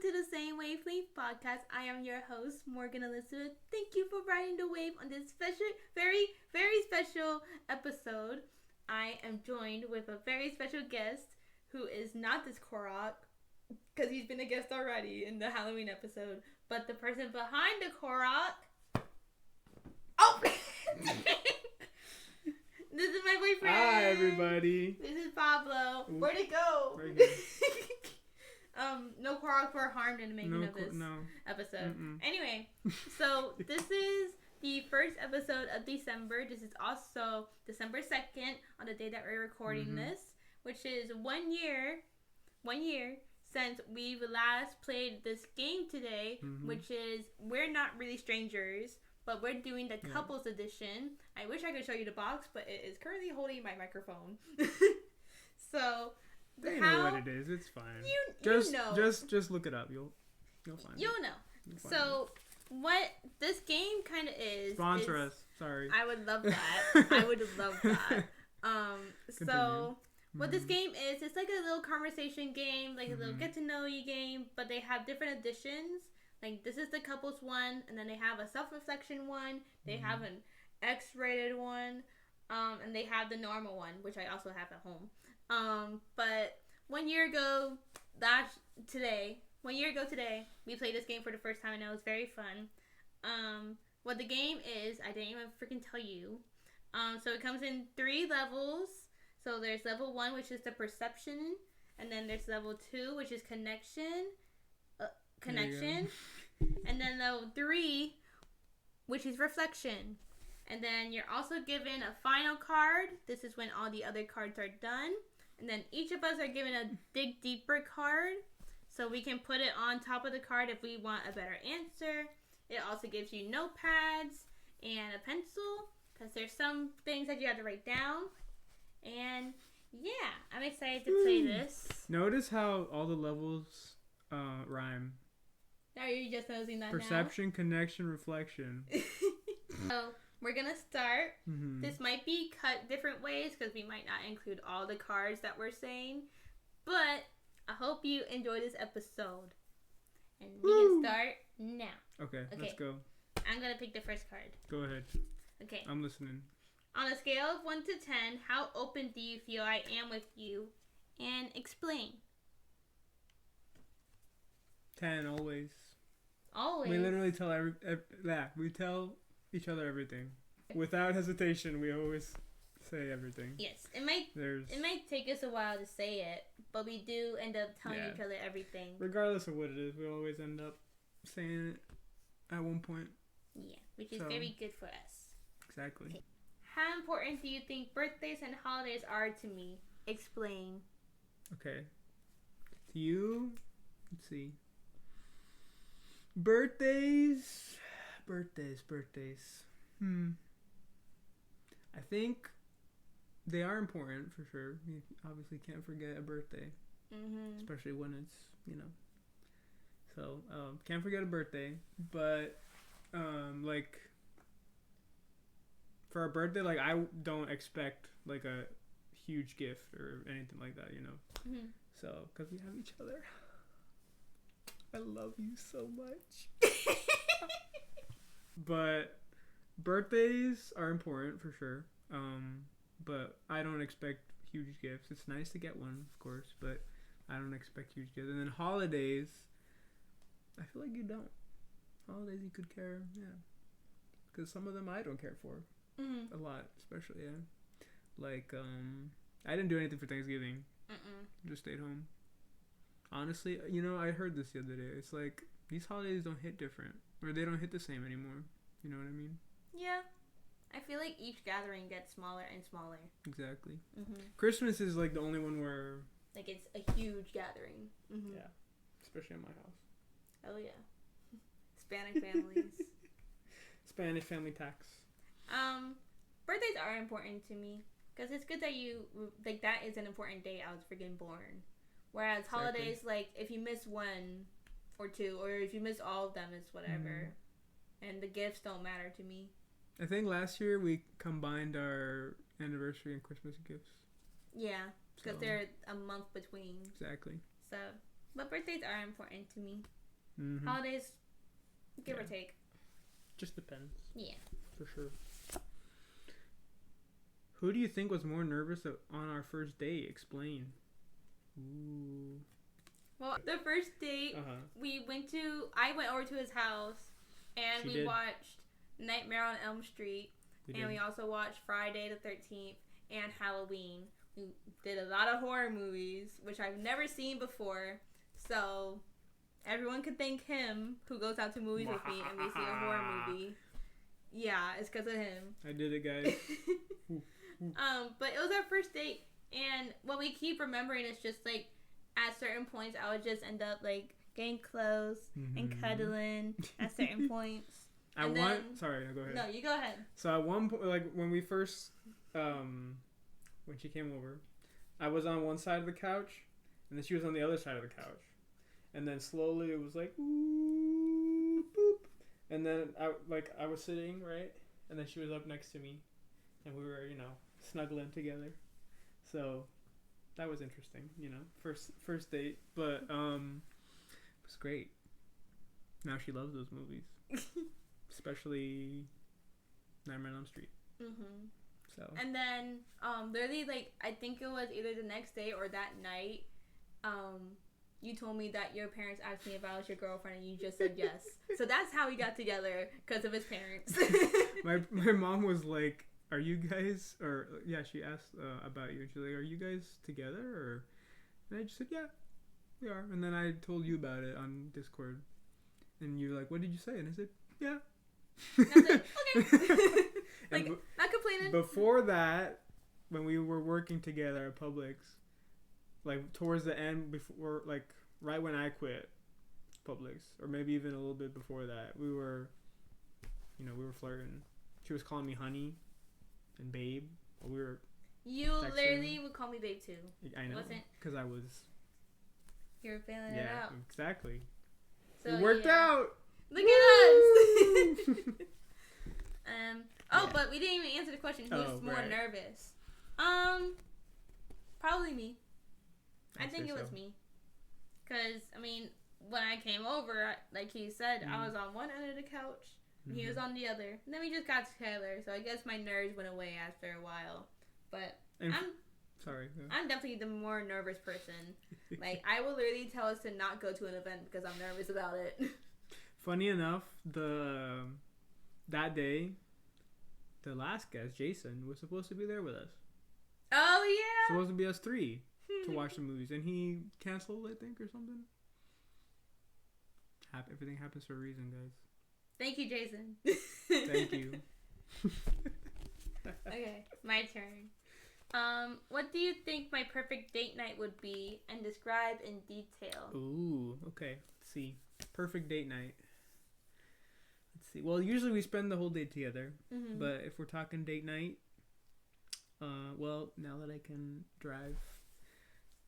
to the Same Wavelength podcast. I am your host, Morgan Elizabeth. Thank you for riding the wave on this special, very, very special episode. I am joined with a very special guest who is not this Korok, because he's been a guest already in the Halloween episode, but the person behind the Korok. Oh! This is my boyfriend. Hi, everybody. This is Pablo. Ooh. Where'd it go? Right here. No Koroks were harmed in the making of this episode. Mm-mm. Anyway, so this is the first episode of December. This is also December 2nd on the day that we're recording this, which is 1 year since we've last played this game today, which is We're Not Really Strangers, but we're doing the couples edition. I wish I could show you the box, but it is currently holding my microphone. So they know what it is. It's fine. You know. Just look it up. You'll find it. You'll know. So what this game kind of is. Sponsor us. Sorry. I would love that. I would love that. So what this game is, it's like a little conversation game, like a little get to know you game, but they have different editions. Like this is the couples one, and then they have a self-reflection one. They have an X-rated one, and they have the normal one, which I also have at home. But 1 year ago today, we played this game for the first time, and it was very fun. What the game is, I didn't even freaking tell you. So it comes in 3 levels. So there's level 1, which is the perception, and then there's level 2, which is connection, and then level 3, which is reflection. And then you're also given a final card. This is when all the other cards are done. And then each of us are given a dig deeper card, so we can put it on top of the card if we want a better answer. It also gives you notepads and a pencil, because there's some things that you have to write down. And yeah, I'm excited to play this. Notice how all the levels rhyme. Are you just noticing that Perception, connection, reflection. So we're gonna start. This might be cut different ways because we might not include all the cards that we're saying, but I hope you enjoy this episode. And we can start now. Okay, let's go. I'm gonna pick the first card. Go ahead. Okay. I'm listening. On a scale of 1 to 10, how open do you feel I am with you? And explain. 10 always. Always. We literally tell we tell each other everything. Without hesitation, we always say everything. Yes, it might take us a while to say it, but we do end up telling each other everything. Regardless of what it is, we always end up saying it at one point. Yeah, which is very good for us. Exactly. Okay. How important do you think birthdays and holidays are to me? Explain. Okay. To you, let's see. Birthdays. I think they are important for sure. You obviously can't forget a birthday, especially when it's So can't forget a birthday, but like for a birthday, like I don't expect like a huge gift or anything like that, So because we have each other. I love you so much. But birthdays are important for sure. But I don't expect huge gifts. It's nice to get one, of course, but I don't expect huge gifts. And then holidays, I feel like you don't. Holidays you could care, because some of them I don't care for a lot, especially like I didn't do anything for Thanksgiving. Just stayed home. Honestly, I heard this the other day. It's like these holidays don't hit different, or they don't hit the same anymore. You know what I mean? Yeah. I feel like each gathering gets smaller and smaller. Exactly. Christmas is like the only one where like it's a huge gathering. Yeah. Especially in my house. Oh yeah. Hispanic families. Spanish family tax. Birthdays are important to me because it's good that you like that is an important day I was freaking born. Whereas holidays, like if you miss 1 or 2, or if you miss all of them, it's whatever. And the gifts don't matter to me. I think last year we combined our anniversary and Christmas gifts. Yeah, because they're a month between. Exactly. So, But birthdays are important to me. Mm-hmm. Holidays, give or take. Just depends. Yeah. For sure. Who do you think was more nervous on our first date? Explain. Ooh. Well, the first date, I went over to his house, and we watched Nightmare on Elm Street, we also watched Friday the 13th and Halloween. We did a lot of horror movies, which I've never seen before, so everyone could thank him who goes out to movies with me and we see a horror movie. Yeah, it's because of him. I did it, guys. But it was our first date, and what we keep remembering is just like at certain points I would just end up like getting close and cuddling at certain points. Sorry, no, go ahead. No, you go ahead. So at one point, like when we first, when she came over, I was on one side of the couch, and then she was on the other side of the couch, and then slowly it was like, ooh, boop, and then I was sitting right, and then she was up next to me, and we were snuggling together, so that was interesting, first date, but it was great. Now she loves those movies. Especially Nightmare on Elm Street. Mm-hmm. So. And then, literally, like, I think it was either the next day or that night, you told me that your parents asked me if I was your girlfriend, and you just said yes. So that's how we got together, because of his parents. my mom was like, are you guys, she asked about you, and she's like, are you guys together, or? And I just said, yeah, we are. And then I told you about it on Discord, and you're like, what did you say? And I said, yeah. And I was like, okay. Like, not complaining. Before that, when we were working together at Publix, like towards the end, before, like right when I quit Publix, or maybe even a little bit before that, we were flirting. She was calling me honey and babe. We were. You texting. Literally would call me babe too. I know. Because I was. You were feeling it out. Yeah, exactly. So, it worked out. Look at us. But we didn't even answer the question. Who's more nervous? Probably me. I think it was me. Because, I mean, when I came over, like he said, I was on one end of the couch, and he was on the other. And then we just got together, so I guess my nerves went away after a while. But I'm definitely the more nervous person. Like, I will literally tell us to not go to an event because I'm nervous about it. Funny enough, that day, the last guest, Jason, was supposed to be there with us. Oh, yeah. Supposed to be us three to watch the movies, and he canceled, I think, or something. Everything happens for a reason, guys. Thank you, Jason. Thank you. Okay, my turn. What do you think my perfect date night would be, and describe in detail? Ooh, okay. Let's see. Perfect date night. Let's see. Well, usually we spend the whole day together, but if we're talking date night, now that I can drive,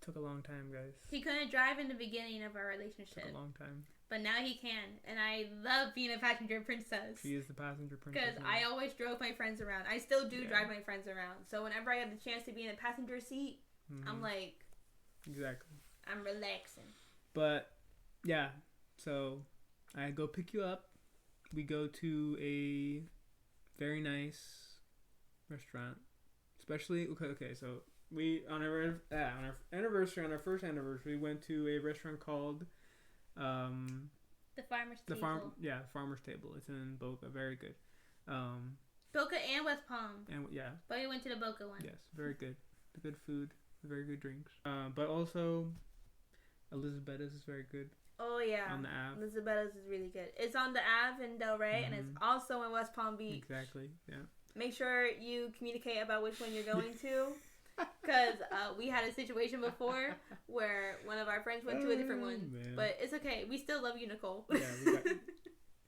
took a long time, guys. He couldn't drive in the beginning of our relationship. Took a long time. But now he can, and I love being a passenger princess. She is the passenger princess. Because I always drove my friends around. I still do drive my friends around. So whenever I have the chance to be in a passenger seat, I'm like... Exactly. I'm relaxing. But, yeah. So, I go pick you up. We go to a very nice restaurant. Especially... Okay, so... on our anniversary, on our first anniversary, we went to a restaurant called... the Farmer's Table. Farmer's Table. It's in Boca. Very good. Boca and West Palm. And but we went to the Boca one. Yes, very good. Good food, very good drinks. But also, Elizabeth's is very good. Oh yeah. On the Ave. Elizabeth's is really good. It's on the Ave in Del Rey, and it's also in West Palm Beach. Exactly. Yeah. Make sure you communicate about which one you're going to. Because we had a situation before where one of our friends went to a different one. Man. But it's okay. We still love you, Nicole.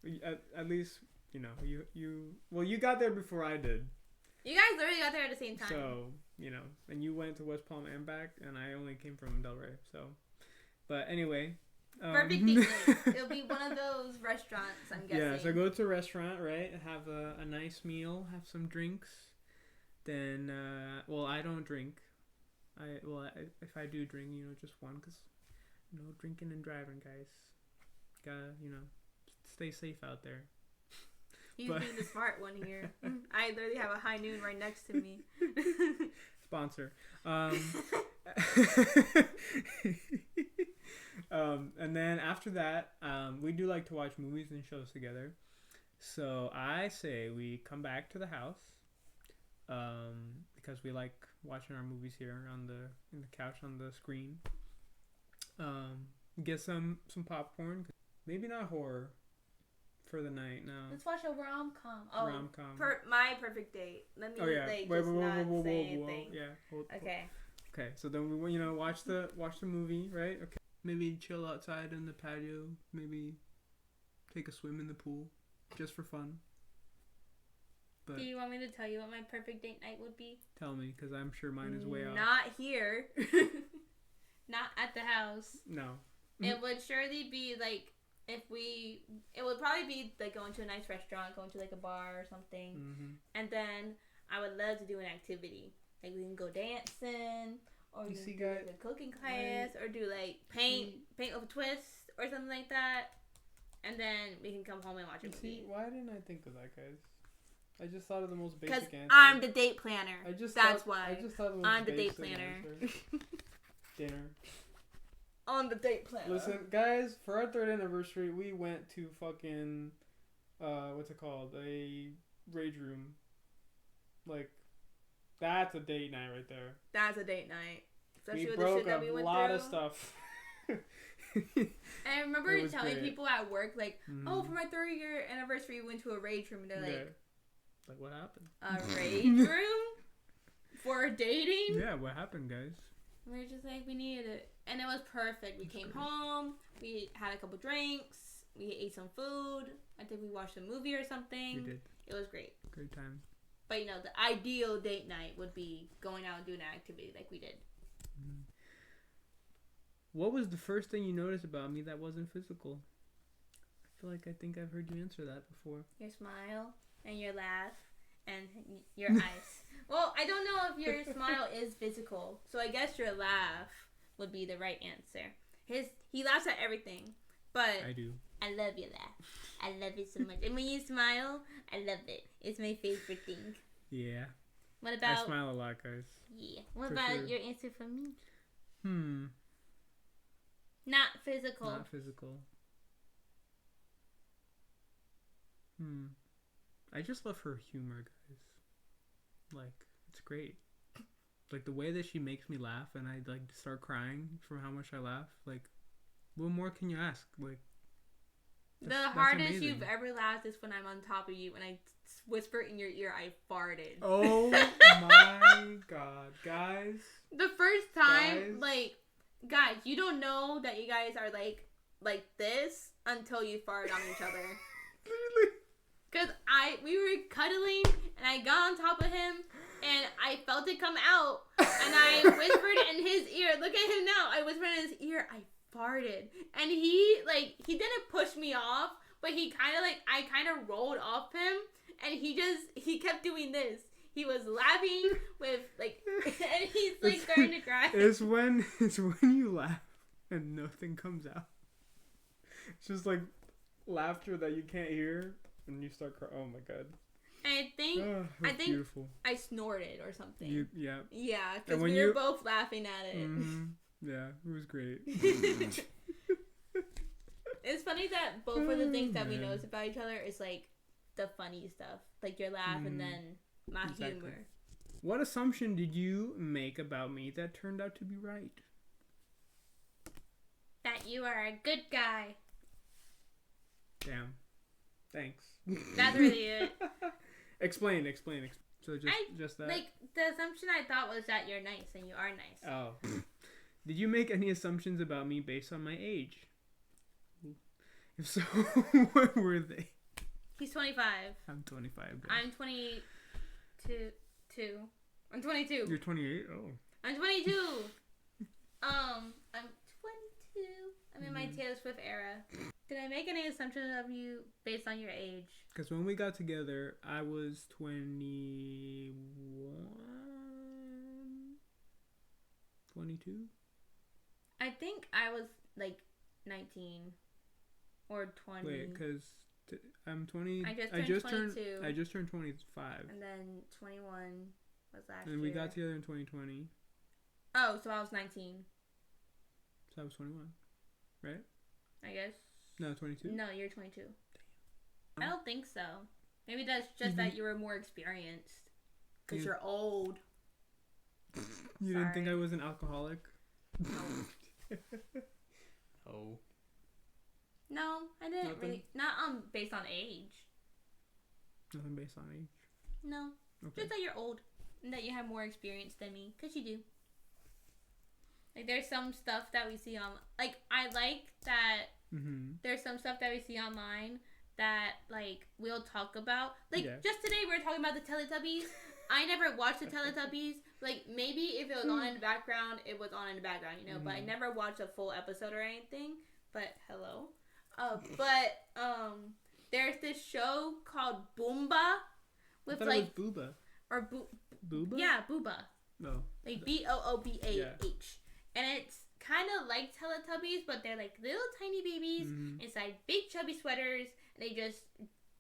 Yeah, at least, you got there before I did. You guys literally got there at the same time. So, and you went to West Palm and back, and I only came from Del Rey. So, but anyway. Perfect date night. It'll be one of those restaurants, I'm guessing. Yeah, so go to a restaurant, right? Have a nice meal, have some drinks. Then, I don't drink. If I do drink, just one, because No drinking and driving, guys. Gotta, stay safe out there. He's being the smart one here. I literally have a High Noon right next to me. Sponsor. And then after that, we do like to watch movies and shows together. So I say we come back to the house, because we like watching our movies here in the couch on the screen. Get some popcorn. Maybe not horror for the night. No. Let's watch a rom-com. Oh, rom-com. My Perfect Date. Let me Wait, not say anything. Yeah. Okay. Okay. So then we watch the movie, right? Okay. Maybe chill outside in the patio. Maybe take a swim in the pool, just for fun. But do you want me to tell you what my perfect date night would be? Tell me, because I'm sure mine is way off. Not here. Not at the house. No. It would surely be like it would probably be like going to a nice restaurant, going to like a bar or something, and then I would love to do an activity. Like we can go dancing, or we can do like a cooking class, or do like paint with a twist or something like that, and then we can come home and watch a movie. See, why didn't I think of that, guys? I just thought of the most basic answer. Because I'm the date planner. That's why. I just thought of the most I'm the basic date planner. Dinner. On the date planner. Listen, guys, for our 3rd anniversary, we went to fucking, what's it called? A rage room. Like, that's a date night right there. That's a date night. Especially we with broke the shit that we went through. a lot of stuff. And I remember telling great. people at work, like, oh, for my 3rd year anniversary, we went to a rage room. And they're like, like, what happened? A rage room? For dating? Yeah, what happened, guys? We were just like, we needed it. And it was perfect. We came home. We had a couple drinks. We ate some food. I think we watched a movie or something. We did. It was great. Great time. But, the ideal date night would be going out and doing an activity like we did. What was the first thing you noticed about me that wasn't physical? I think I've heard you answer that before. Your smile and your laugh and your eyes. Well, I don't know if your smile is physical, so I guess your laugh would be the right answer. He laughs at everything, but I do. I love your laugh. I love it so much. And when you smile, I love it. It's my favorite thing. Yeah. What about? I smile a lot, guys. Yeah. What about your answer for me? Not physical. Not physical. I just love her humor, guys. Like, it's great. Like, the way that she makes me laugh and I, like, start crying from how much I laugh. Like, what more can you ask? Like, the hardest you've ever laughed is when I'm on top of you and I whisper in your ear, I farted. Oh my god, guys. The first time, guys, you don't know that you guys are like this until you fart on each other. Literally. Because we were cuddling and I got on top of him and I felt it come out and I whispered in his ear. Look at him now. I whispered in his ear, I farted. And he didn't push me off, but I kind of rolled off him and he kept doing this. He was laughing with and he's starting to cry. It's when you laugh and nothing comes out. It's just like laughter that you can't hear and you start crying. Oh my god. I think beautiful. I snorted or something. Yeah. Yeah, because we were both laughing at it. Yeah, it was great. It's funny that both of the things that we notice about each other is like the funny stuff, like your laugh and then my humor. What assumption did you make about me that turned out to be right? That you are a good guy. Damn. Thanks. That's really it. Explain. So just that. Like, the assumption I thought was that you're nice, and you are nice. Oh. Did you make any assumptions about me based on my age? If so, what were they? He's 25. I'm 25. Guys. I'm 22. I'm 22. You're 28? Oh. I'm 22. I'm 22. I'm in my Taylor Swift era. Did I make any assumptions of you based on your age? Because when we got together, I was 21? 22? I think I was like 19 or 20. Wait, because I'm 20. I just turned 22. I just turned 25. And then 21 was last year. And we got together in 2020. Oh, so I was 19. So I was 21, right? I guess. No, 22. No, you're 22. I don't think so. Maybe that's just that you were more experienced. Because you're old. You didn't think I was an alcoholic? No. Oh. No, I didn't really. Not based on age. Nothing based on age? No. Okay. Just that you're old. And that you have more experience than me. Because you do. Like, there's some stuff that we see on... Like, I like that there's some stuff that we see online that, like, we'll talk about. Like, just today we were talking about the Teletubbies. I never watched the Teletubbies. Like, maybe if it was on in the background, it was on in the background, you know? But I never watched a full episode or anything. But, hello. There's this show called Boomba. With, I thought it was Booba. Or Booba? Yeah, Booba. No. Like, Boobah. Yeah. And it's kind of like Teletubbies, but they're like little tiny babies inside big chubby sweaters, and they just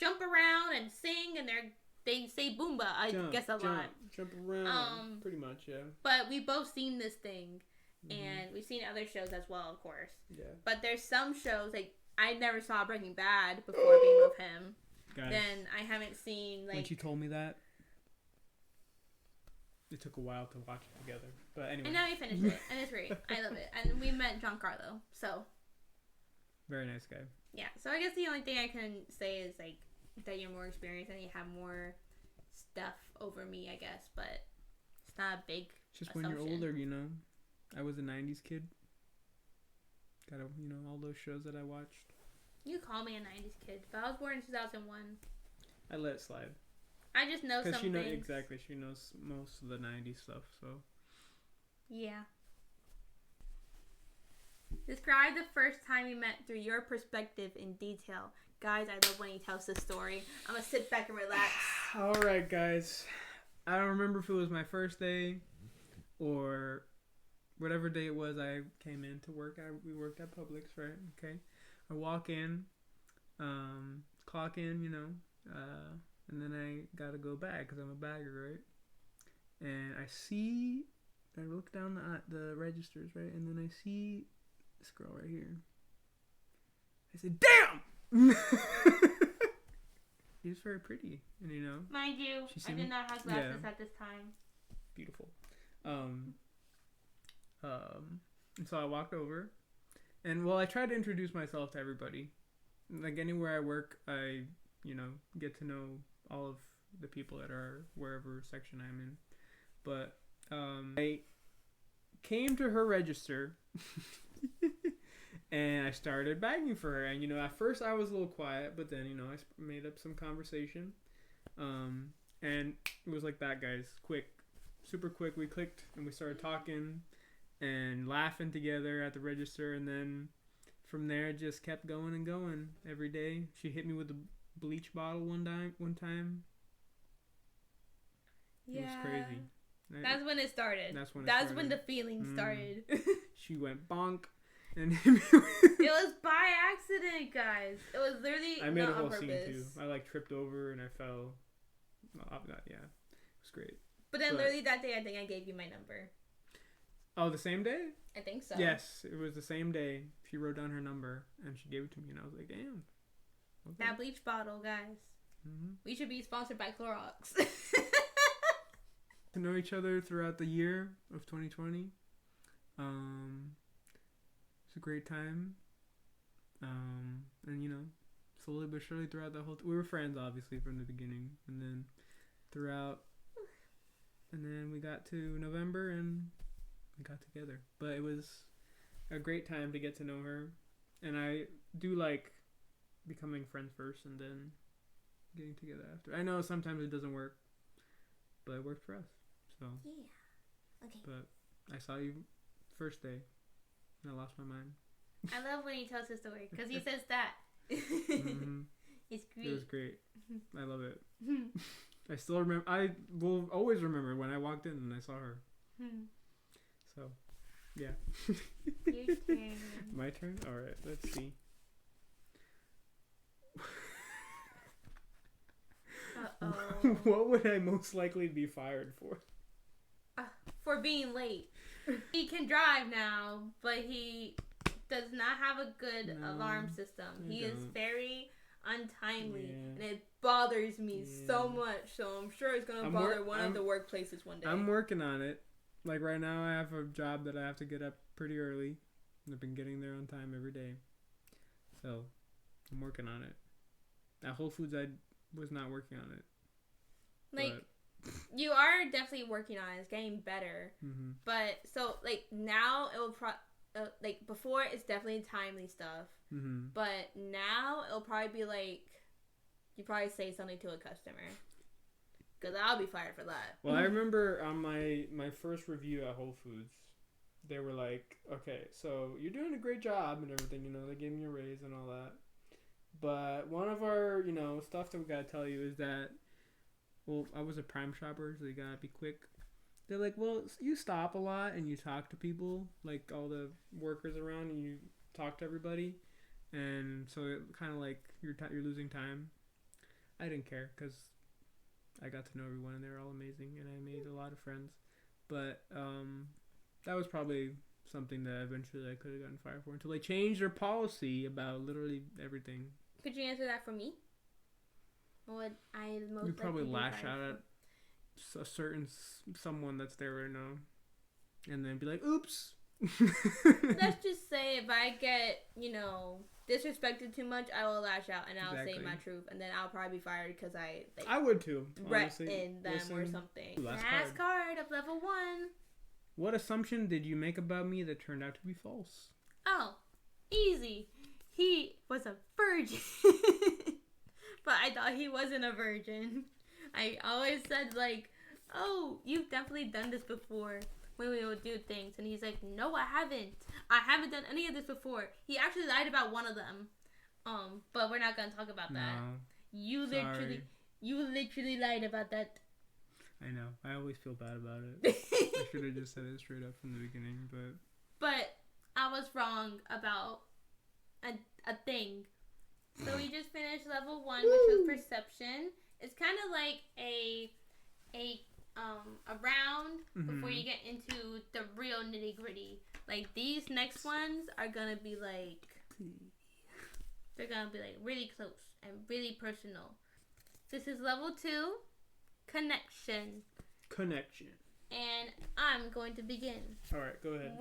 jump around and sing, and they say Boomba, I guess a lot. Jump around, pretty much, yeah. But we've both seen this thing, and we've seen other shows as well, of course. Yeah. But there's some shows, like, I never saw Breaking Bad before being with him. Guys, then I haven't seen, like... When she told me that, it took a while to watch it together. But anyway. And now we finished it, and it's great. I love it. And we met Giancarlo, so... Very nice guy. Yeah, so I guess the only thing I can say is, like, that you're more experienced and you have more stuff over me, I guess, but it's not a big Just assumption. When you're older, you know. I was a 90s kid. Got all those shows that I watched. You call me a 90s kid, but I was born in 2001. I let it slide. I just know some things. Exactly, she knows most of the 90s stuff, so. Yeah. Describe the first time you met through your perspective in detail. Guys, I love when he tells this story. I'm gonna sit back and relax. Alright, guys. I don't remember if it was my first day or whatever day it was I came in to work. We worked at Publix, right? Okay. I walk in, clock in, and then I gotta go back because I'm a bagger, right? And I look down the registers, right? And then I see this girl right here. I said, damn! She's very pretty, and Mind you, I did not have glasses at this time. Beautiful. And so I walked over, and I tried to introduce myself to everybody. Like anywhere I work, I, get to know all of the people that are wherever section I'm in. But I came to her register, and I started begging for her. And at first I was a little quiet, but then I made up some conversation, and it was like that, guys. Quick, super quick. We clicked and we started talking and laughing together at the register, and then from there it just kept going and going every day. She hit me with a bleach bottle one time. Yeah. It was crazy. That's when it started. That's when the feeling started. She went bonk and hit me it was by accident, guys. It was literally I made not a whole on scene purpose. too. I tripped over and I fell. Yeah, it was great. But then literally that day, I think I gave you my number. Oh, the same day? I think so. Yes, it was the same day. She wrote down her number and she gave it to me, and I was like, damn. Okay. That bleach bottle, guys. We should be sponsored by Clorox. To know each other throughout the year of 2020. It's a great time. And slowly but surely throughout the whole... we were friends, obviously, from the beginning. And then throughout... And then we got to November and we got together. But it was a great time to get to know her. And I do like becoming friends first and then getting together after. I know sometimes it doesn't work, but it worked for us. So yeah. Okay. But I saw you first day and I lost my mind. I love when he tells his story because he says that. It's great. It was great. I love it. I still remember. I will always remember when I walked in and I saw her. So Yeah. Your turn. My turn? Alright, let's see. Uh-oh. What would I most likely be fired for? For being late. He can drive now, but he does not have a good alarm system. He is very untimely, and it bothers me so much. So I'm sure it's gonna bother one of the workplaces one day. I'm working on it. Like right now, I have a job that I have to get up pretty early. I've been getting there on time every day, so I'm working on it. At Whole Foods, I was not working on it. Like, you are definitely working on it. It's getting better. Mm-hmm. But so like now it will like before it's definitely timely stuff. Mm-hmm. But now it'll probably be like you probably say something to a customer. Because I'll be fired for that. Well, I remember on my first review at Whole Foods, they were like, okay, so you're doing a great job and everything, you know, they gave me a raise and all that. But one of our, you know, stuff that we gotta tell you is that, well, I was a Prime shopper, so you gotta be quick. They're like, well, you stop a lot and you talk to people, like all the workers around, and you talk to everybody. And so it kind of like you're losing time. I didn't care because I got to know everyone and they're all amazing and I made a lot of friends. But that was probably something that eventually I could have gotten fired for until they changed their policy about literally everything. Could you answer that for me? What I most you'd probably lash out at a certain someone that's there right now and then be like, oops. Let's just say if I get, you know, disrespected too much, I will lash out and I'll say my truth, and then I'll probably be fired because I would too threaten them or something. Last card of level 1. What assumption did you make about me that turned out to be false? Oh, easy. He was a virgin. But I thought he wasn't a virgin. I always said like, oh, you've definitely done this before when we would do things. And he's like, no, I haven't. I haven't done any of this before. He actually lied about one of them. But we're not going to talk about that. No, you literally lied about that. I know. I always feel bad about it. I should have just said it straight up from the beginning, But I was wrong about a thing. So we just finished level 1, which was perception. It's kind of like a round before you get into the real nitty gritty. Like these next ones are gonna be like, they're gonna be like really close and really personal. This is level 2, connection. And I'm going to begin. All right, go ahead.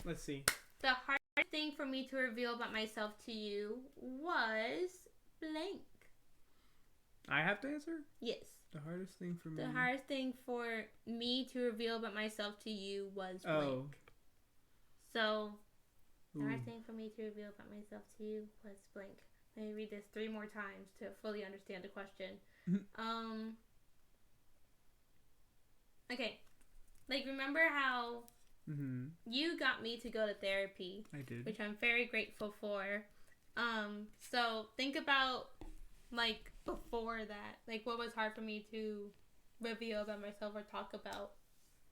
Let's see. The hardest thing for me to reveal about myself to you was blank. I have to answer? Yes. The hardest thing for me. The hardest thing for me to reveal about myself to you was blank. Oh. So, the hardest thing for me to reveal about myself to you was blank. Let me read this 3 more times to fully understand the question. Okay. Like, remember how you got me to go to therapy? I did. Which I'm very grateful for. So, think about, like, before that. Like, what was hard for me to reveal about myself or talk about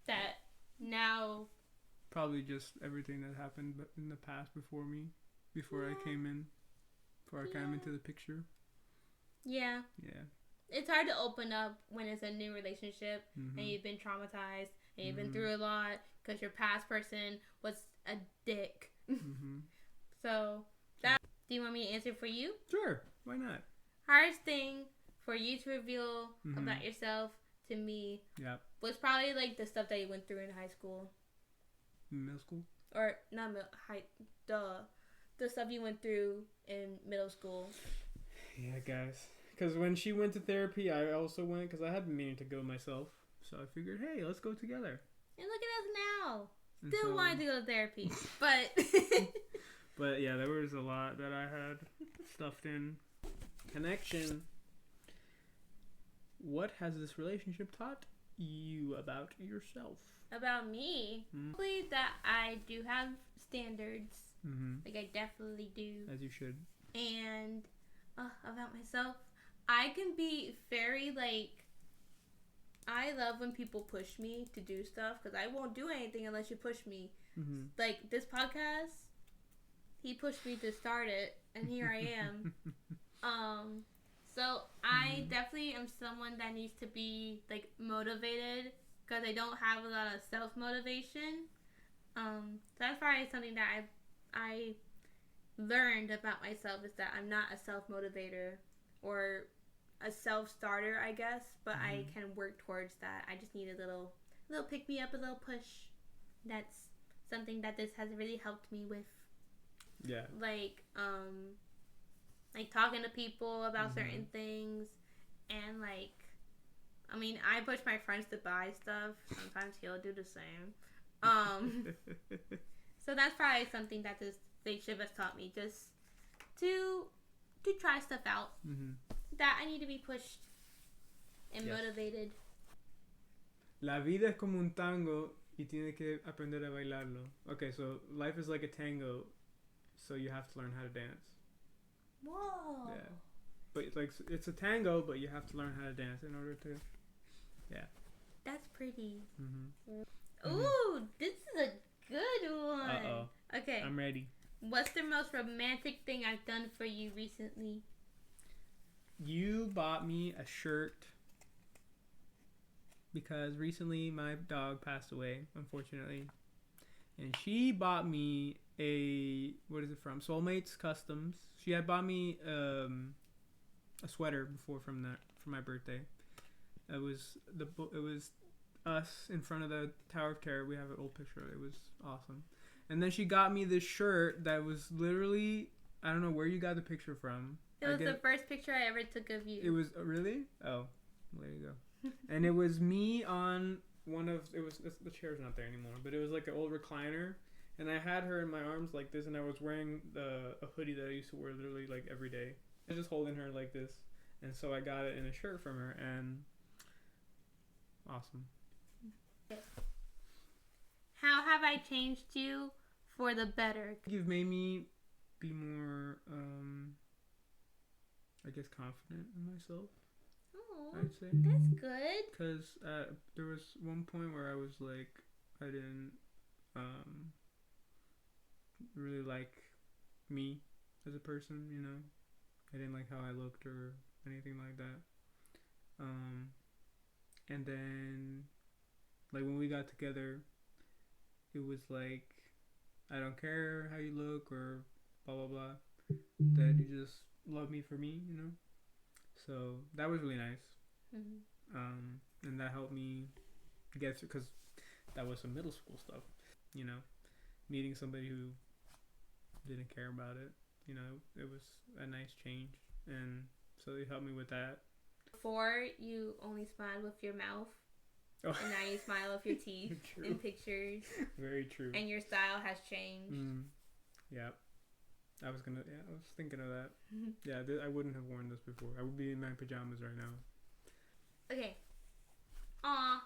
that now... Probably just everything that happened in the past before I came into the picture. Yeah. Yeah. It's hard to open up when it's a new relationship and you've been traumatized and you've been through a lot because your past person was a dick. So, do you want me to answer for you? Sure. Why not? Hardest thing for you to reveal about yourself to me was probably like the stuff that you went through in high school. Middle school? Or not the stuff you went through in middle school. Yeah, guys. Because when she went to therapy, I also went because I had been meaning to go myself. So I figured, hey, let's go together. And look at us now. Still wanted to go to therapy. But... But yeah, there was a lot that I had stuffed in. Connection. What has this relationship taught you about yourself? About me? Probably that I do have standards. Like I definitely do. As you should. And about myself, I can be very like... I I love when people push me to do stuff because I won't do anything unless you push me. Like this podcast, he pushed me to start it, and here I am. So I definitely am someone that needs to be like motivated because I don't have a lot of self motivation. So that's probably something that I learned about myself is that I'm not a self motivator or a self starter, I guess, but I can work towards that. I just need a little pick me up, a little push. That's something that this has really helped me with. Yeah. Like talking to people about certain things, and like, I mean, I push my friends to buy stuff. Sometimes he'll do the same. So that's probably something that this relationship has taught me, just to try stuff out. That I need to be pushed and motivated. La vida es como un tango y tiene que aprender a bailarlo. Okay, so life is like a tango, so you have to learn how to dance. Whoa. Yeah. But like it's a tango, but you have to learn how to dance in order to. Yeah. That's pretty. Ooh, this is a good one. Uh-oh. Okay. I'm ready. What's the most romantic thing I've done for you recently? You bought me a shirt because recently my dog passed away, unfortunately. And she bought me what is it from? Soulmates Customs. She had bought me a sweater before for my birthday. It was us in front of the Tower of Terror. We have an old picture. It was awesome. And then she got me this shirt that was literally, I don't know where you got the picture from. It was the first picture I ever took of you. It was really? Oh, there you go. And it was me on the chair's not there anymore, but it was like an old recliner, and I had her in my arms like this, and I was wearing a hoodie that I used to wear literally like every day. I was just holding her like this, and so I got it in a shirt from her, and awesome. How have I changed you for the better? You've made me be more, I guess, confident in myself. Oh, I'd say that's good. Because there was one point where I was like, I didn't really like me as a person, you know. I didn't like how I looked or anything like that. And then, like, when we got together, it was like, I don't care how you look or blah, blah, blah. That you just love me for me, you know. So that was really nice. And that helped me get through, because that was some middle school stuff, you know. Meeting somebody who didn't care about it, you know, it was a nice change. And so they helped me with that. Before, you only smiled with your mouth. Oh. And now you smile with your teeth in pictures. Very true. And your style has changed. Yeah. I was thinking of that. Yeah, I wouldn't have worn this before. I would be in my pajamas right now. Okay. Aw.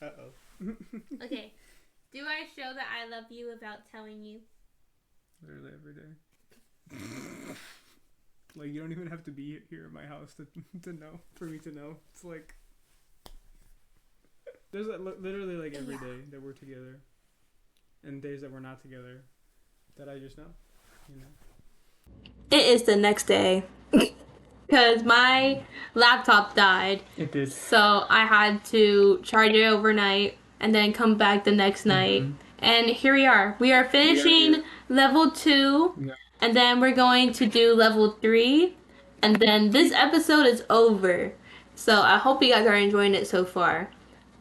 Uh-oh. Okay. Do I show that I love you without telling you? Literally every day. Like, you don't even have to be here at my house to know, for me to know. It's like, there's literally like every day that we're together, and days that we're not together, that I just know, you know. It is the next day, because my laptop died. It did. So I had to charge it overnight and then come back the next night. And here we are. We are finishing level 2, and then we're going to do level 3, and then this episode is over. So I hope you guys are enjoying it so far.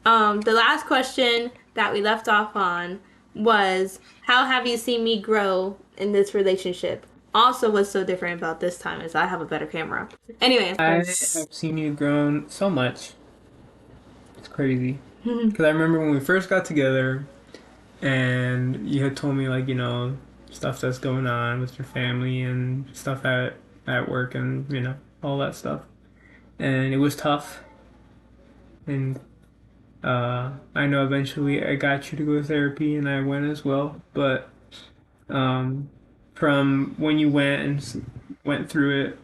The last question that we left off on was, how have you seen me grow in this relationship? Also, what's so different about this time is I have a better camera. Anyway. I have seen you grown so much. It's crazy. Because I remember when we first got together, and you had told me, like, you know, stuff that's going on with your family and stuff at work and, you know, all that stuff. And it was tough. And I know eventually I got you to go to therapy, and I went as well. But from when you went through it,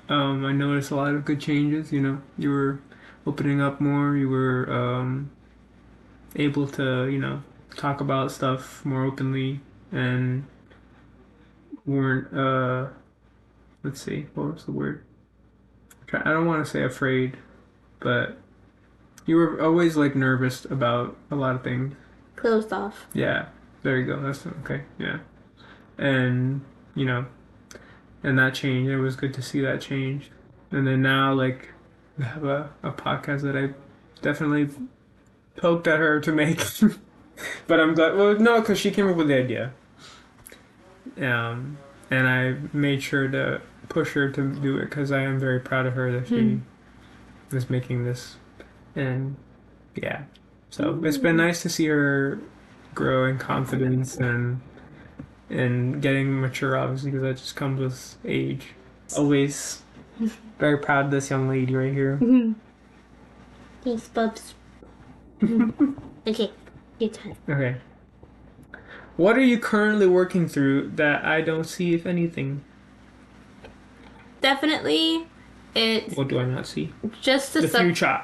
I noticed a lot of good changes. You know, you were opening up more. You were able to, talk about stuff more openly and weren't, let's see, what was the word? I don't want to say afraid, but you were always like nervous about a lot of things. Closed off. Yeah, there you go. That's okay. Yeah, and you know, and that changed. It was good to see that change. And then now, like, I have a podcast that I definitely poked at her to make, but I'm glad. Well, no, because she came up with the idea. And I made sure to push her to do it because I am very proud of her that she is making this. And yeah, so it's been nice to see her grow in confidence and getting mature, obviously, because that just comes with age. Always very proud of this young lady right here. Thanks, Bubs. Okay, your turn. Okay. What are you currently working through that I don't see, if anything? Definitely, it's... What do I not see? Just the future.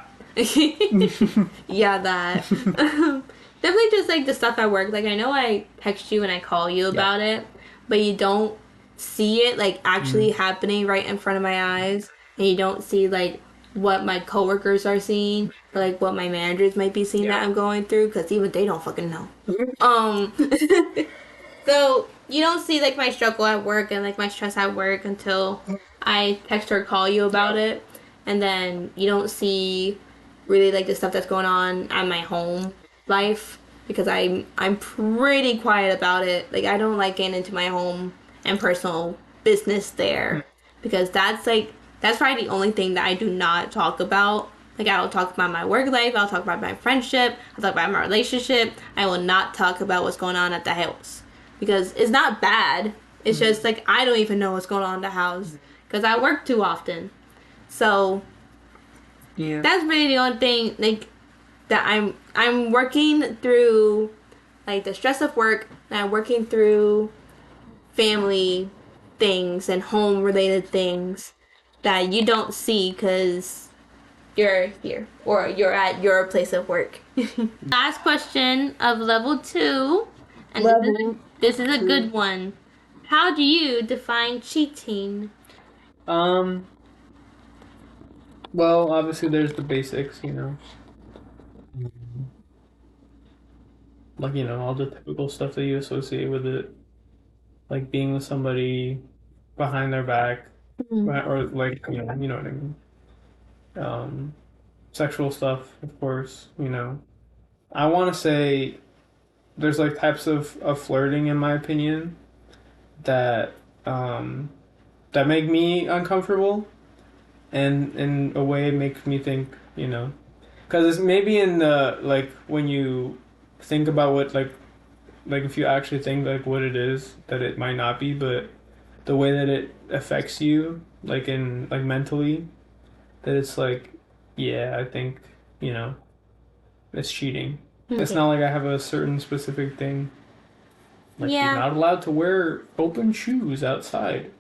Yeah, that. Definitely just, like, the stuff at work. Like, I know I text you and I call you about it, but you don't see it, like, actually happening right in front of my eyes. And you don't see, like, what my coworkers are seeing, or, like, what my managers might be seeing that I'm going through, because even they don't fucking know. So you don't see, like, my struggle at work and, like, my stress at work until I text or call you about it, and then you don't see really, like, the stuff that's going on at my home life, because I'm pretty quiet about it. Like, I don't like getting into my home and personal business there, because that's probably the only thing that I do not talk about. Like, I will talk about my work life, I'll talk about my friendship, I'll talk about my relationship. I will not talk about what's going on at the house, because it's not bad. It's just, like, I don't even know what's going on in the house, because I work too often. So that's really the only thing, like, that I'm working through, like, the stress of work, and I'm working through family things and home related things that you don't see because you're here or you're at your place of work. Last question of level 2, and this is a good one. How do you define cheating? Well, obviously there's the basics, like, all the typical stuff that you associate with it, like being with somebody behind their back, or, like, you know what I mean. Sexual stuff, of course. I want to say there's, like, types of flirting, in my opinion, that that make me uncomfortable, and in a way it makes me think, because it's maybe in the, like, when you think about what, like if you actually think, like, what it is, that it might not be, but the way that it affects you, like, in, like, mentally, that it's like, yeah, I think, it's cheating. It's not like I have a certain specific thing. Like, you're not allowed to wear open shoes outside.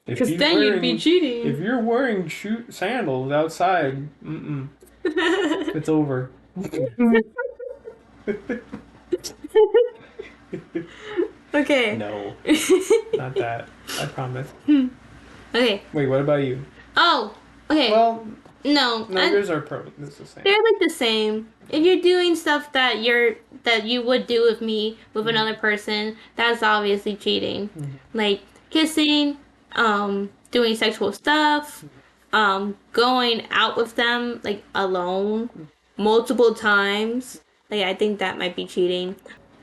Because then you'd be cheating. If you're wearing sandals outside, it's over. Okay. No. Not that. I promise. Okay. Wait, what about you? Oh, okay. Well, no, yours are it's the same. They're, like, the same. If you're doing stuff that you would do with me with another person, that's obviously cheating. Like kissing, doing sexual stuff, going out with them, like, alone multiple times. Like, I think that might be cheating.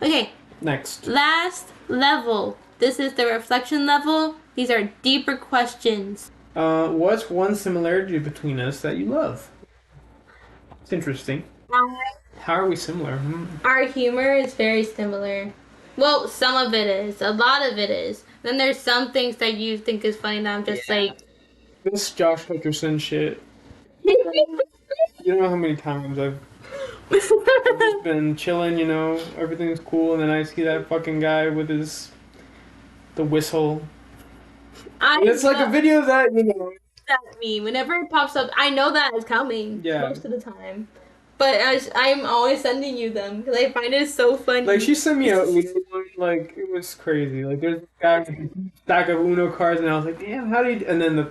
Okay. Next. Last level. This is the reflection level. These are deeper questions. What's one similarity between us that you love? It's interesting. How are we similar? Our humor is very similar. Well, some of it is. A lot of it is. Then there's some things that you think is funny that I'm just like... This Josh Hutcherson shit. You don't know how many times I've just been chilling, everything's cool, and then I see that fucking guy with the whistle. It's like a video of that, That meme. Whenever it pops up, I know that is coming most of the time. But I'm always sending you them because I find it so funny. Like she sent me a Uno one, like it was crazy. Like there's a guy with a stack of Uno cards, and I was like, damn, how do you? And then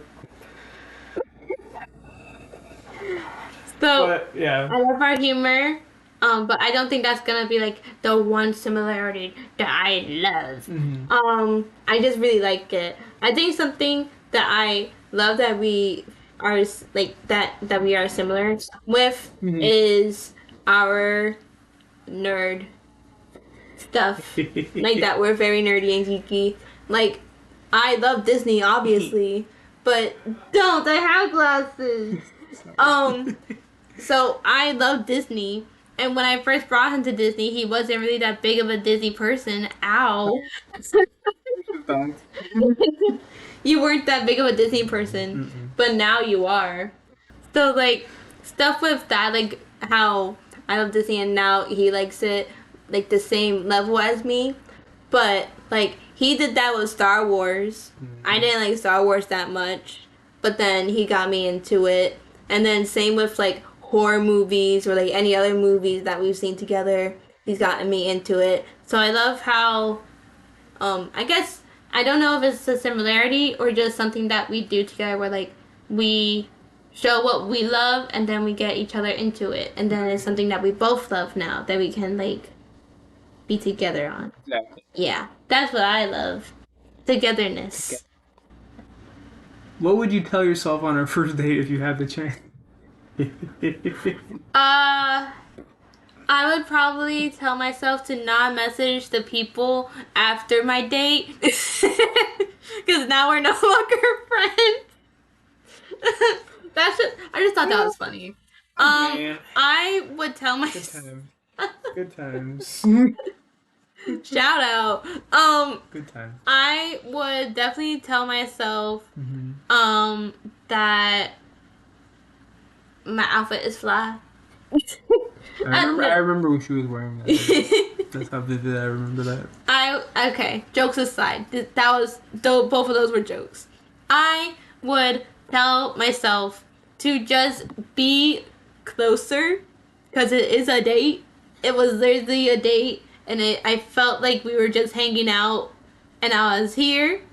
So yeah, I love our humor. But I don't think that's gonna be like the one similarity that I love. I just really like it. I think something that I love that we are like that we are similar with is our nerd stuff. Like that we're very nerdy and geeky. Like I love Disney obviously, but don't I have glasses? So I love Disney. And when I first brought him to Disney, he wasn't really that big of a Disney person. Ow. You weren't that big of a Disney person, but now you are. So like stuff with that, like how I love Disney and now he likes it like the same level as me. But like he did that with Star Wars. I didn't like Star Wars that much, but then he got me into it. And then same with like horror movies or like any other movies that we've seen together. He's gotten me into it. So I love how I guess I don't know if it's a similarity or just something that we do together where like we show what we love and then we get each other into it. And then it's something that we both love now that we can like be together on. Exactly. Yeah. That's what I love. Togetherness. Okay. What would you tell yourself on our first date if you had the chance? I would probably tell myself to not message the people after my date because now we're no longer friends. I just thought that was funny. I would tell myself. Good times. Shout out. Good times. I would definitely tell myself that my outfit is fly. I remember when she was wearing that. That's how vivid I remember that. Okay. Jokes aside, both of those were jokes. I would tell myself to just be closer, because it is a date. It was literally a date, and I felt like we were just hanging out, and I was here,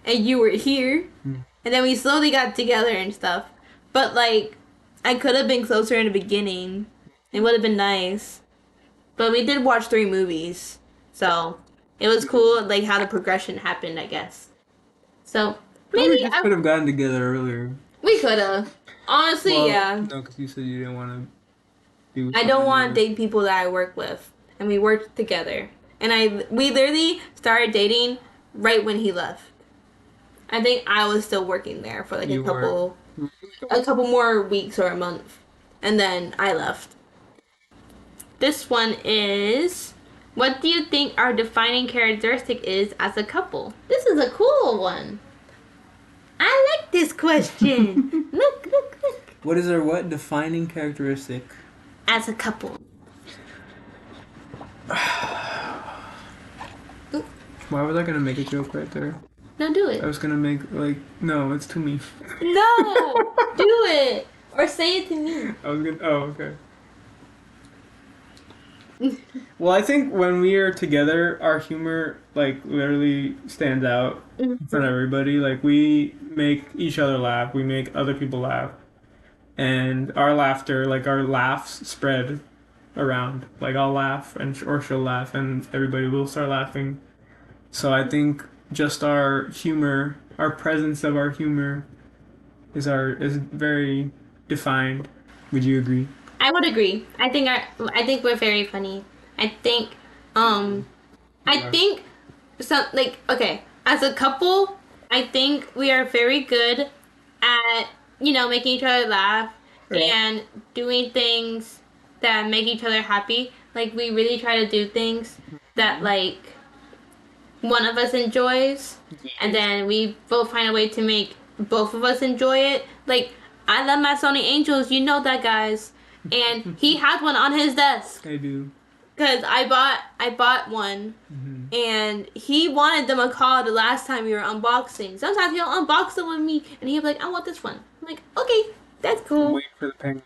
and you were here, and then we slowly got together and stuff. But like, I could have been closer in the beginning. It would have been nice. But we did watch 3 movies. So it was cool like how the progression happened, I guess. So maybe we could have gotten together earlier. We could have. Honestly, yeah. No, because you said you didn't want to do I don't want to date people that I work with. And we worked together. And we literally started dating right when he left. I think I was still working there for like a couple more weeks or a month. And then I left. This one is, what do you think our defining characteristic is as a couple? This is a cool one. I like this question. Look. What is our defining characteristic? As a couple. Why was I going to make a joke right there? No, do it. I was going to make, no, it's to me. No! Do it! Or say it to me. I was going to, okay. Well, I think when we are together, our humor literally stands out in front of everybody. Like we make each other laugh, we make other people laugh, and our laughter, our laughs spread around. Like I'll laugh or she'll laugh, and everybody will start laughing. So I think just our humor, our presence of our humor, is very defined. Would you agree? I would agree. I think we're very funny. I think okay, as a couple, I think we are very good at, making each other laugh and doing things that make each other happy. Like we really try to do things that one of us enjoys, and then we both find a way to make both of us enjoy it. Like I love my Sony Angels, you know that, guys. And he had one on his desk. I do. Cause I bought one, and he wanted the macaw the last time we were unboxing. Sometimes he'll unbox them with me, and he'll be like, "I want this one." I'm like, "Okay, that's cool." Wait for the penguin.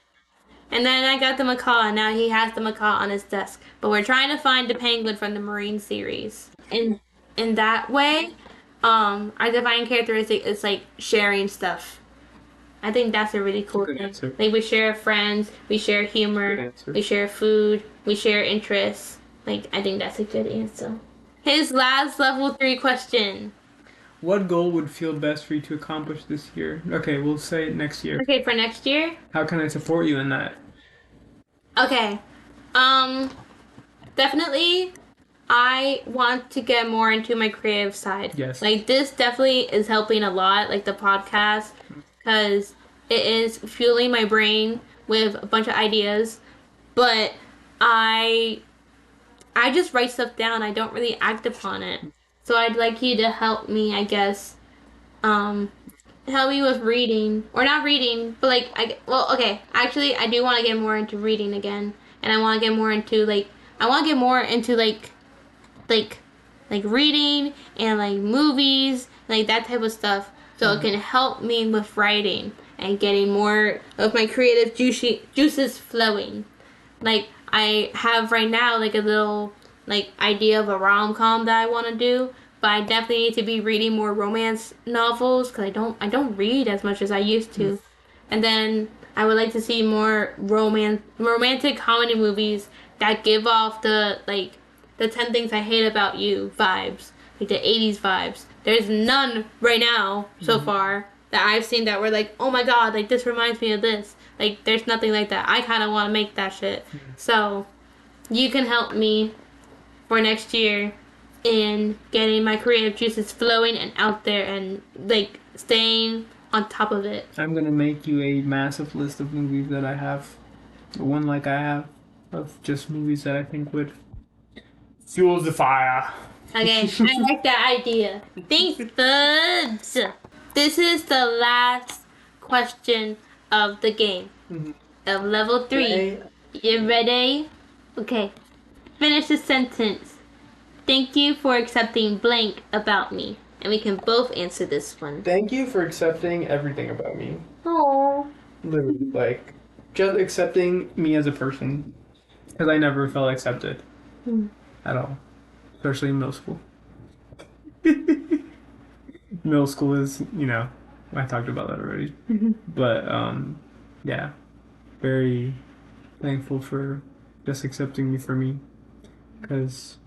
And then I got the macaw, and now he has the macaw on his desk. But we're trying to find the penguin from the Marine series. And in that way, our defining characteristic is like sharing stuff. I think that's a really cool thing. Answer. Like we share friends, we share humor, we share food, we share interests. Like I think that's a good answer. His last level 3 question. What goal would feel best for you to accomplish this year? Okay, we'll say next year. Okay, for next year? How can I support you in that? Okay. Definitely I want to get more into my creative side. Yes. Like this definitely is helping a lot, like the podcast, because it is fueling my brain with a bunch of ideas. But I just write stuff down. I don't really act upon it. So I'd like you to help me, I guess. Help me with reading, or not reading, but like okay. Actually, I do want to get more into reading again, and I want to get more into like reading and like movies, like that type of stuff. So it can help me with writing and getting more of my creative juices flowing. Like I have right now like a little like idea of a rom-com that I want to do, but I definitely need to be reading more romance novels because I don't read as much as I used to. And then I would like to see more romantic comedy movies that give off the 10 Things I Hate About You vibes, like the 80s vibes. There's none right now so far that I've seen that were like, oh my god, like this reminds me of this. Like there's nothing like that. I kind of want to make that shit. So you can help me for next year in getting my creative juices flowing and out there and like staying on top of it. I'm gonna make you a massive list of movies that I have. One like I have of just movies that I think would fuel the fire. Okay, I like that idea. Thanks, buds. This is the last question of the game. Of level 3. You ready? Okay. Finish the sentence. Thank you for accepting blank about me. And we can both answer this one. Thank you for accepting everything about me. Oh. Literally, like, just accepting me as a person. Because I never felt accepted. At all. Especially in middle school. Middle school is, I talked about that already. But, yeah. Very thankful for just accepting me for me. Because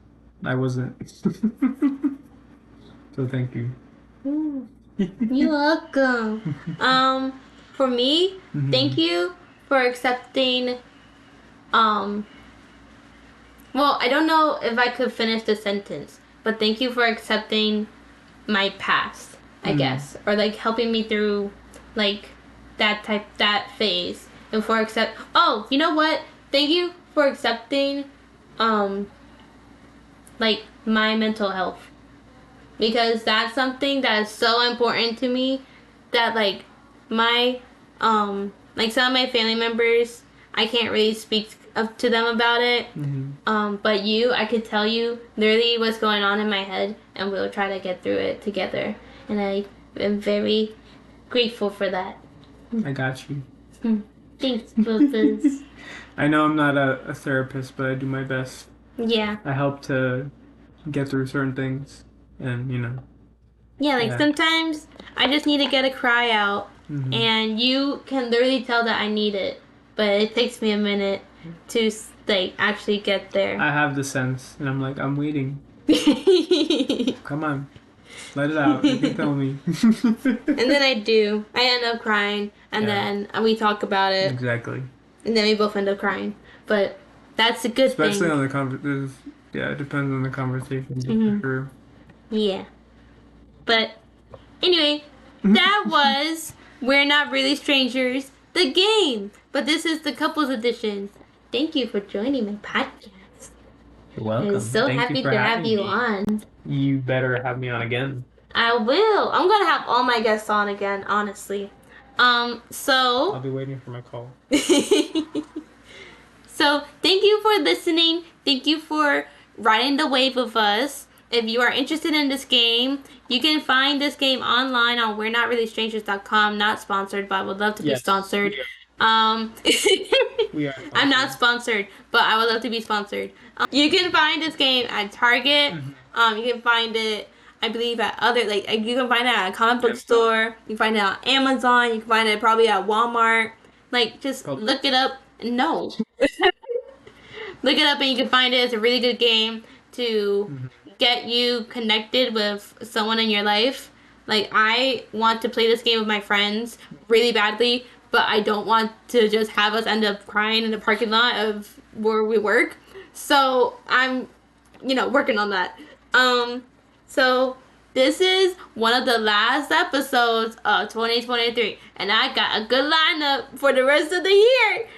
I wasn't. So thank you. You're welcome. For me, thank you for accepting. Well, I don't know if I could finish the sentence, but thank you for accepting my past, I guess, or like helping me through like that phase, and for accept. Oh, you know what? Thank you for accepting, like my mental health, because that's something that is so important to me that like my like some of my family members, I can't really speak up to them about it. But I could tell you literally what's going on in my head, and we'll try to get through it together. And I am very grateful for that. I got you. Thanks, Bubbles. I know I'm not a therapist, but I do my best. Yeah. I help to get through certain things, and Yeah, like sometimes I just need to get a cry out, and you can literally tell that I need it, but it takes me a minute to like actually get there. I have the sense, and I'm like, I'm waiting. Come on, let it out. You can tell me. And then I do. I end up crying, and then we talk about it. Exactly. And then we both end up crying, but that's a good thing. Especially on the conversation. Yeah, it depends on the conversation. For sure. Yeah. But anyway, that was We're Not Really Strangers, the game. But this is the couples edition. Thank you for joining my podcast. You're welcome. I'm so happy to have you on. You better have me on again. I will. I'm gonna have all my guests on again, honestly. So I'll be waiting for my call. So thank you for listening. Thank you for riding the wave with us. If you are interested in this game, you can find this game online on we're not really strangers.com. Not sponsored, but I would love to be sponsored. We are. I'm not sponsored, but I would love to be sponsored. You can find this game at Target. You can find it, I believe, at other you can find it at a comic book store. You can find it on Amazon. You can find it probably at Walmart. Like, just look it up. No, look it up and you can find it. It's a really good game to get you connected with someone in your life. Like, I want to play this game with my friends really badly, but I don't want to just have us end up crying in the parking lot of where we work. So I'm, working on that. So this is one of the last episodes of 2023, and I got a good lineup for the rest of the year.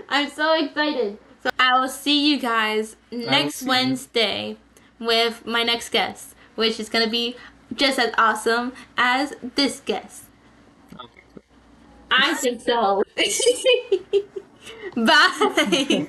I'm so excited. So I will see you guys next Wednesday with my next guest, which is gonna be just as awesome as this guest. I think so. Bye.